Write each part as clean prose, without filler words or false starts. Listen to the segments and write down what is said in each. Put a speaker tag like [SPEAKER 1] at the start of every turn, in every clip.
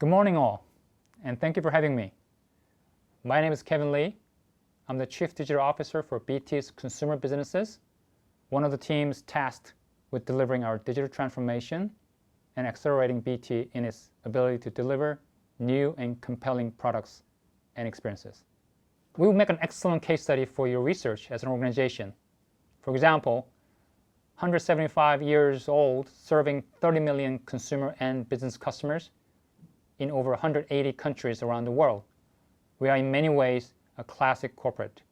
[SPEAKER 1] Good morning all, and thank you for having me. My name is Kevin Lee. I'm the Chief Digital Officer for BT's consumer businesses, one of the teams tasked with delivering our digital transformation and accelerating BT in its ability to deliver new and compelling products and experiences. We will make an excellent case study for your research as an organization. For example, 175 years old, serving 30 million consumer and business customers in over 180 countries around the world. We are in many ways a classic corporate.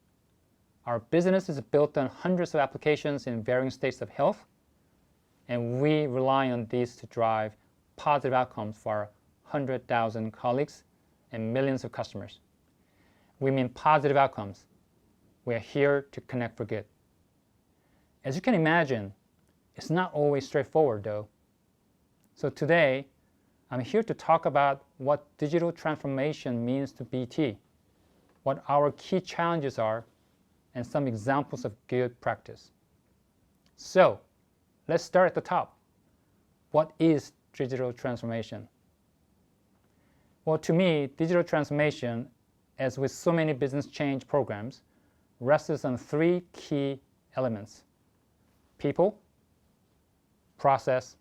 [SPEAKER 1] Our business is built on hundreds of applications in varying states of health, and we rely on these to drive positive outcomes for our 100,000 colleagues and millions of customers. We mean positive outcomes. We are here to connect for good. As you can imagine, it's not always straightforward though. So today, I'm here to talk about what digital transformation means to BT, what our key challenges are, and some examples of good practice. So, let's start at the top. What is digital transformation? Well, to me, digital transformation, as with so many business change programs, rests on three key elements: people, process,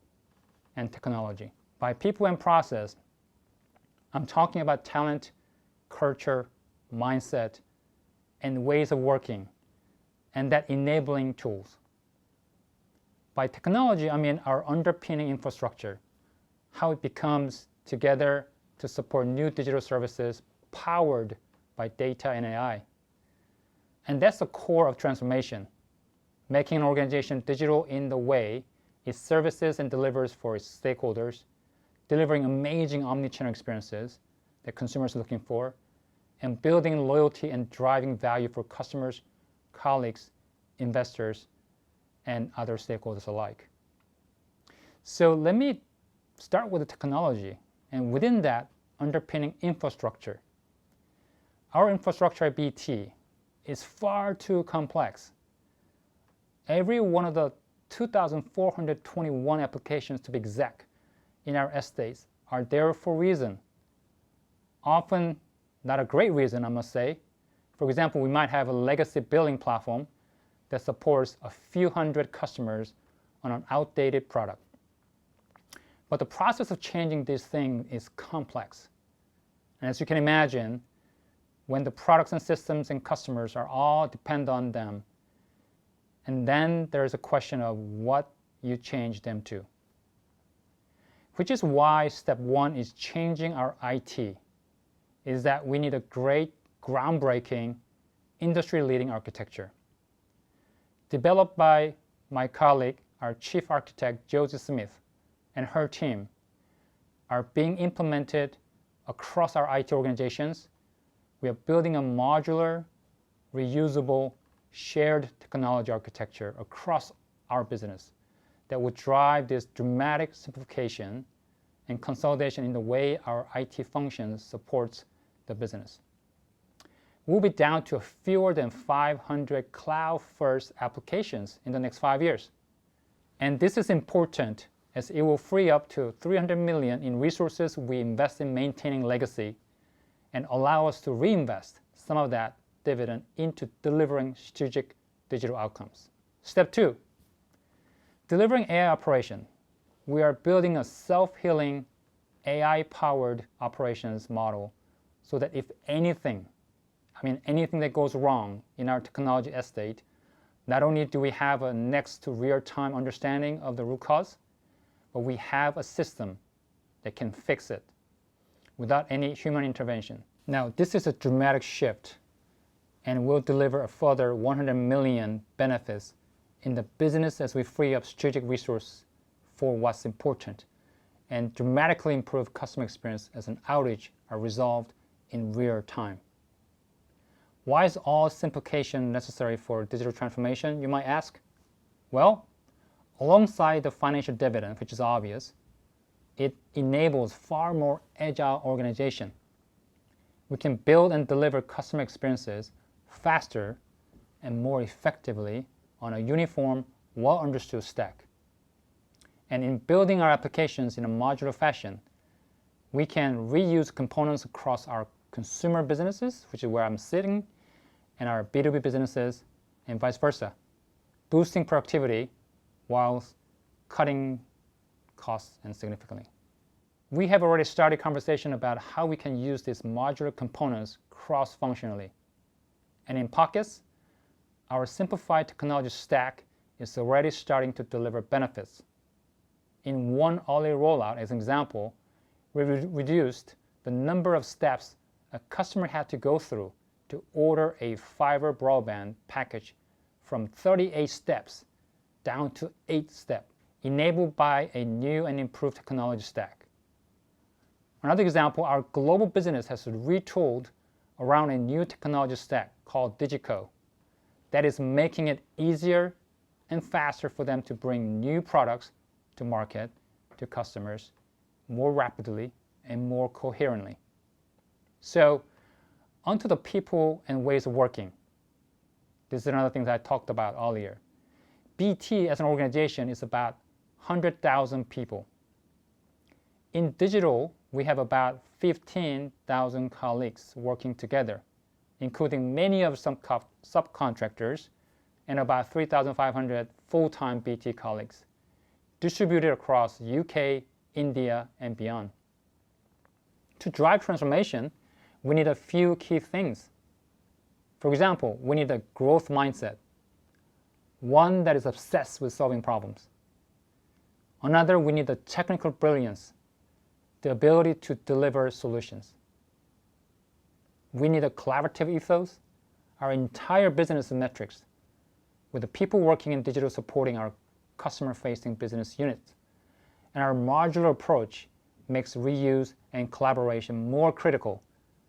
[SPEAKER 1] and technology. By people and process, I'm talking about talent, culture, mindset, and ways of working, and that enabling tools. By technology, I mean our underpinning infrastructure, how it becomes together to support new digital services powered by data and AI. And that's the core of transformation, making an organization digital in the way it services and delivers for its stakeholders, delivering amazing omnichannel experiences that consumers are looking for, and building loyalty and driving value for customers, colleagues, investors, and other stakeholders alike. So let me start with the technology, and within that, underpinning infrastructure. Our infrastructure at BT is far too complex. Every one of the 2,421 applications, to be exact, in our estates are there for a reason. Often not a great reason, I must say. For example, we might have a legacy billing platform that supports a few hundred customers on an outdated product. But the process of changing this thing is complex. And as you can imagine, when the products and systems and customers are all depend on them, and then there's a question of what you change them to. Which is why step one is changing our IT, is that we need a great, groundbreaking, industry-leading architecture. Developed by my colleague, our chief architect, Josie Smith, and her team, are being implemented across our IT organizations. We are building a modular, reusable, shared technology architecture across our business that would drive this dramatic simplification and consolidation in the way our IT functions supports the business. We'll be down to fewer than 500 cloud-first applications in the next 5 years. And this is important as it will free up to $300 million in resources we invest in maintaining legacy and allow us to reinvest some of that dividend into delivering strategic digital outcomes. Step two, delivering AI operation. We are building a self-healing, AI-powered operations model so that if anything that goes wrong in our technology estate, not only do we have a next to real-time understanding of the root cause, but we have a system that can fix it without any human intervention. Now, this is a dramatic shift and will deliver a further 100 million benefits in the business as we free up strategic resources for what's important and dramatically improve customer experience as an outage are resolved in real time. Why is all simplification necessary for digital transformation, you might ask? Well, alongside the financial dividend, which is obvious, it enables far more agile organization. We can build and deliver customer experiences faster and more effectively on a uniform, well-understood stack. And in building our applications in a modular fashion, We can reuse components across our consumer businesses, which is where I'm sitting, and our B2B businesses, and vice versa, boosting productivity while cutting costs and significantly. We have already started conversation about how we can use these modular components cross-functionally. And in pockets, our simplified technology stack is already starting to deliver benefits. In one early rollout, as an example, we reduced the number of steps a customer had to go through to order a fiber broadband package from 38 steps down to 8 steps, enabled by a new and improved technology stack. Another example, our global business has retooled around a new technology stack called Digico that is making it easier and faster for them to bring new products to market, to customers, more rapidly and more coherently. So, onto the people and ways of working. This is another thing that I talked about earlier. BT as an organization is about 100,000 people. In digital, we have about 15,000 colleagues working together, including many of some subcontractors and about 3,500 full-time BT colleagues, distributed across UK, India, and beyond. To drive transformation, we need a few key things. For example, we need a growth mindset, one that is obsessed with solving problems. Another, we need the technical brilliance, the ability to deliver solutions. We need a collaborative ethos. Our entire business metrics, with the people working in digital supporting our customer-facing business units. And our modular approach makes reuse and collaboration more critical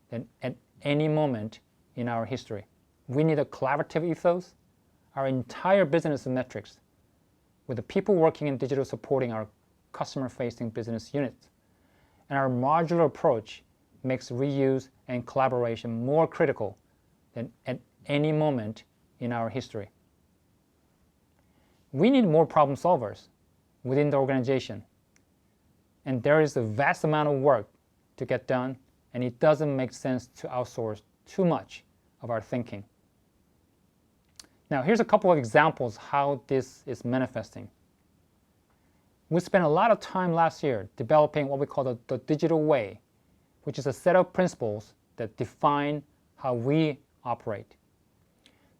[SPEAKER 1] than at any moment in our history. We need a collaborative ethos. Our entire business metrics, with the people working in digital supporting our customer-facing business units. And our modular approach makes reuse and collaboration more critical than at any moment in our history. We need more problem solvers within the organization. And there is a vast amount of work to get done, and it doesn't make sense to outsource too much of our thinking. Now, here's a couple of examples how this is manifesting. We spent a lot of time last year developing what we call the digital way, which is a set of principles that define how we operate.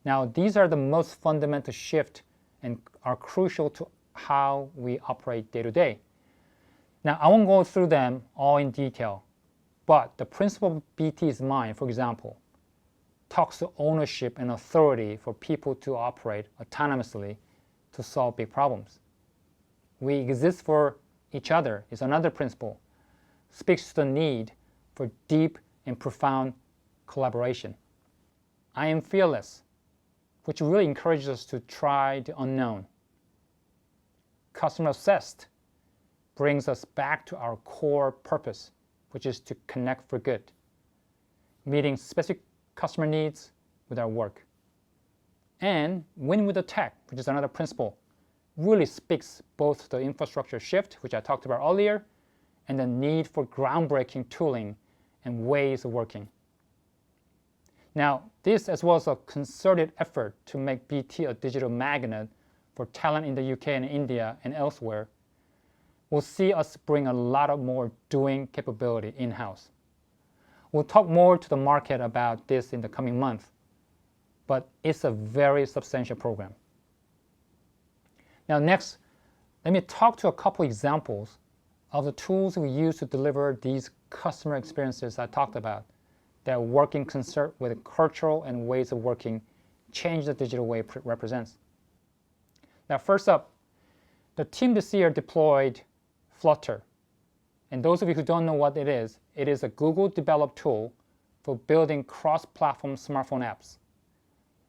[SPEAKER 1] Now, these are the most fundamental shift and are crucial to how we operate day to day. Now, I won't go through them all in detail, but the principle of BT is mine, for example, talks to ownership and authority for people to operate autonomously to solve big problems. We exist for each other is another principle, speaks to the need for deep and profound collaboration. I am fearless, which really encourages us to try the unknown. Customer obsessed brings us back to our core purpose, which is to connect for good, meeting specific customer needs with our work. And win with the tech, which is another principle, really speaks both to the infrastructure shift, which I talked about earlier, and the need for groundbreaking tooling and ways of working. Now, this, as well as a concerted effort to make BT a digital magnet for talent in the UK and India and elsewhere, will see us bring a lot of more doing capability in-house. We'll talk more to the market about this in the coming month, but it's a very substantial program. Now next, let me talk to a couple examples of the tools we use to deliver these customer experiences I talked about that work in concert with cultural and ways of working change the digital way represents. Now first up, the team this year deployed Flutter. And those of you who don't know what it is a Google-developed tool for building cross-platform smartphone apps.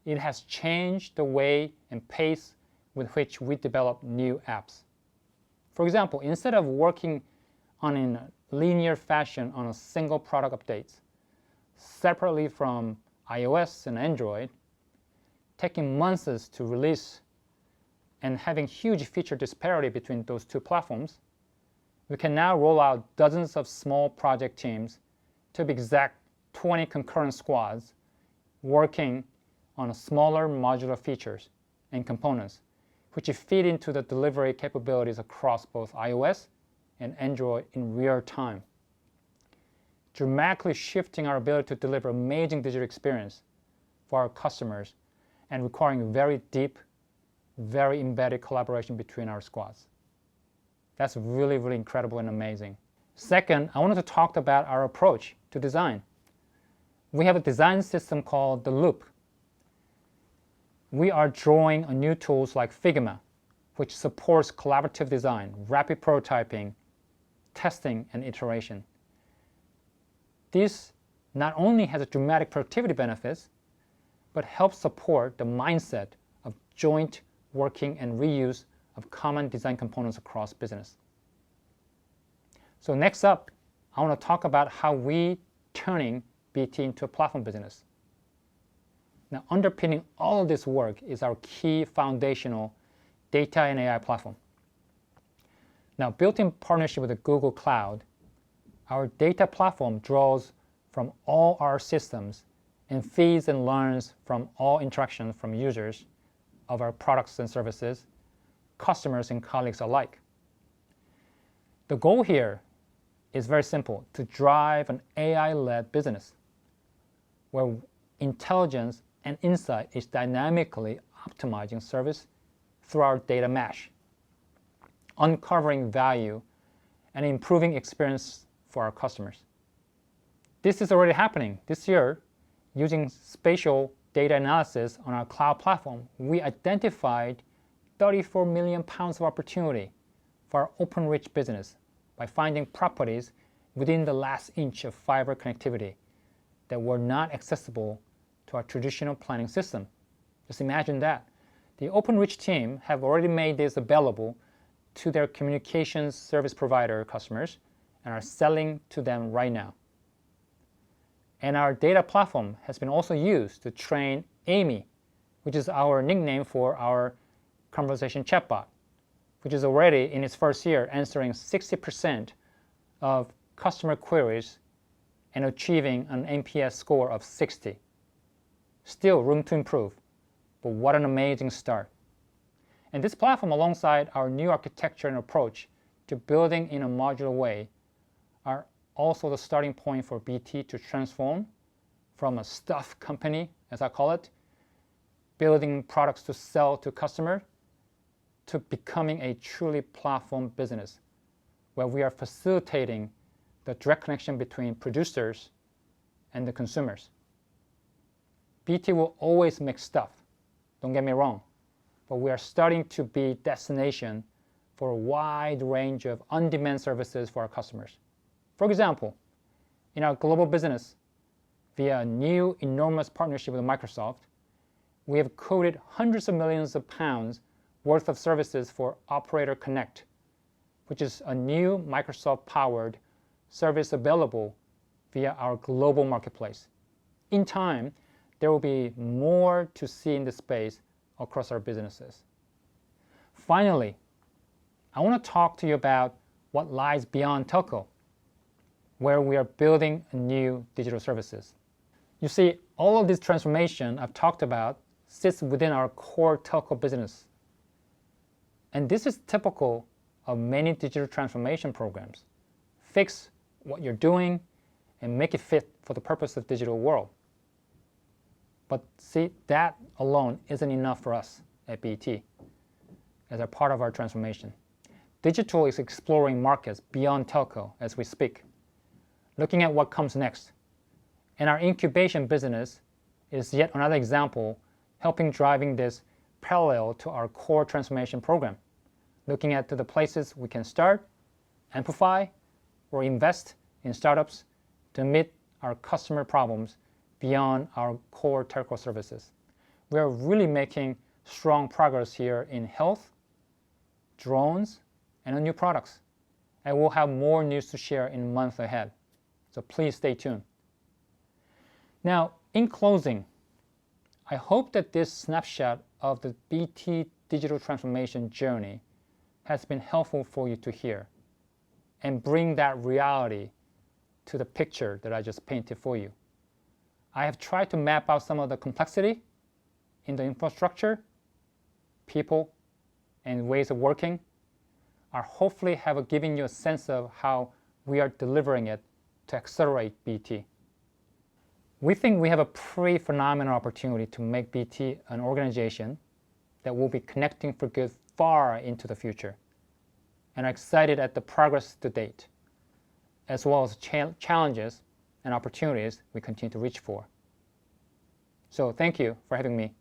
[SPEAKER 1] It has changed the way and pace with which we develop new apps. For example, instead of working on in a linear fashion on a single product updates, separately from iOS and Android, taking months to release and having huge feature disparity between those two platforms, we can now roll out dozens of small project teams, to be exact 20 concurrent squads, working on smaller modular features and components, which feed into the delivery capabilities across both iOS and Android in real time, dramatically shifting our ability to deliver amazing digital experience for our customers and requiring very deep, very embedded collaboration between our squads. That's really, really incredible and amazing. Second, I wanted to talk about our approach to design. We have a design system called the Loop. We are drawing on new tools like Figma, which supports collaborative design, rapid prototyping, testing, and iteration. This not only has a dramatic productivity benefits, but helps support the mindset of joint working and reuse of common design components across business. So next up, I want to talk about how we turning BT into a platform business. Now, underpinning all of this work is our key foundational data and AI platform. Now, built in partnership with the Google Cloud, our data platform draws from all our systems and feeds and learns from all interactions from users of our products and services, customers and colleagues alike. The goal here is very simple: to drive an AI-led business where intelligence and insight is dynamically optimizing service through our data mesh, uncovering value and improving experience for our customers. This is already happening. This year, using spatial data analysis on our cloud platform, we identified 34 million pounds of opportunity for our OpenReach business by finding properties within the last inch of fiber connectivity that were not accessible to our traditional planning system. Just imagine that. The OpenReach team have already made this available to their communications service provider customers and are selling to them right now. And our data platform has been also used to train Amy, which is our nickname for our conversation chatbot, which is already in its first year answering 60% of customer queries and achieving an NPS score of 60. Still room to improve, but what an amazing start. And this platform, alongside our new architecture and approach to building in a modular way, are also the starting point for BT to transform from a stuff company, as I call it, building products to sell to customers, to becoming a truly platform business where we are facilitating the direct connection between producers and the consumers. BT will always make stuff, don't get me wrong, but we are starting to be destination for a wide range of on-demand services for our customers. For example, in our global business, via a new enormous partnership with Microsoft, we have coded hundreds of millions of pounds worth of services for Operator Connect, which is a new Microsoft-powered service available via our global marketplace. In time, there will be more to see in this space across our businesses. Finally, I want to talk to you about what lies beyond telco, where we are building new digital services. You see, all of this transformation I've talked about sits within our core telco business. And this is typical of many digital transformation programs. Fix what you're doing and make it fit for the purpose of the digital world. But see, that alone isn't enough for us at BT as a part of our transformation. Digital is exploring markets beyond telco as we speak, looking at what comes next. And our incubation business is yet another example, helping driving this parallel to our core transformation program, looking at the places we can start, amplify, or invest in startups to meet our customer problems beyond our core telco services. We are really making strong progress here in health, drones, and new products. And we'll have more news to share in months ahead. So please stay tuned. Now, in closing, I hope that this snapshot of the BT digital transformation journey has been helpful for you to hear. and bring that reality to the picture that I just painted for you. I have tried to map out some of the complexity in the infrastructure, people, and ways of working. I hopefully have given you a sense of how we are delivering it to accelerate BT. We think we have a pretty phenomenal opportunity to make BT an organization that will be connecting for good far into the future, and are excited at the progress to date, as well as challenges and opportunities we continue to reach for. So thank you for having me.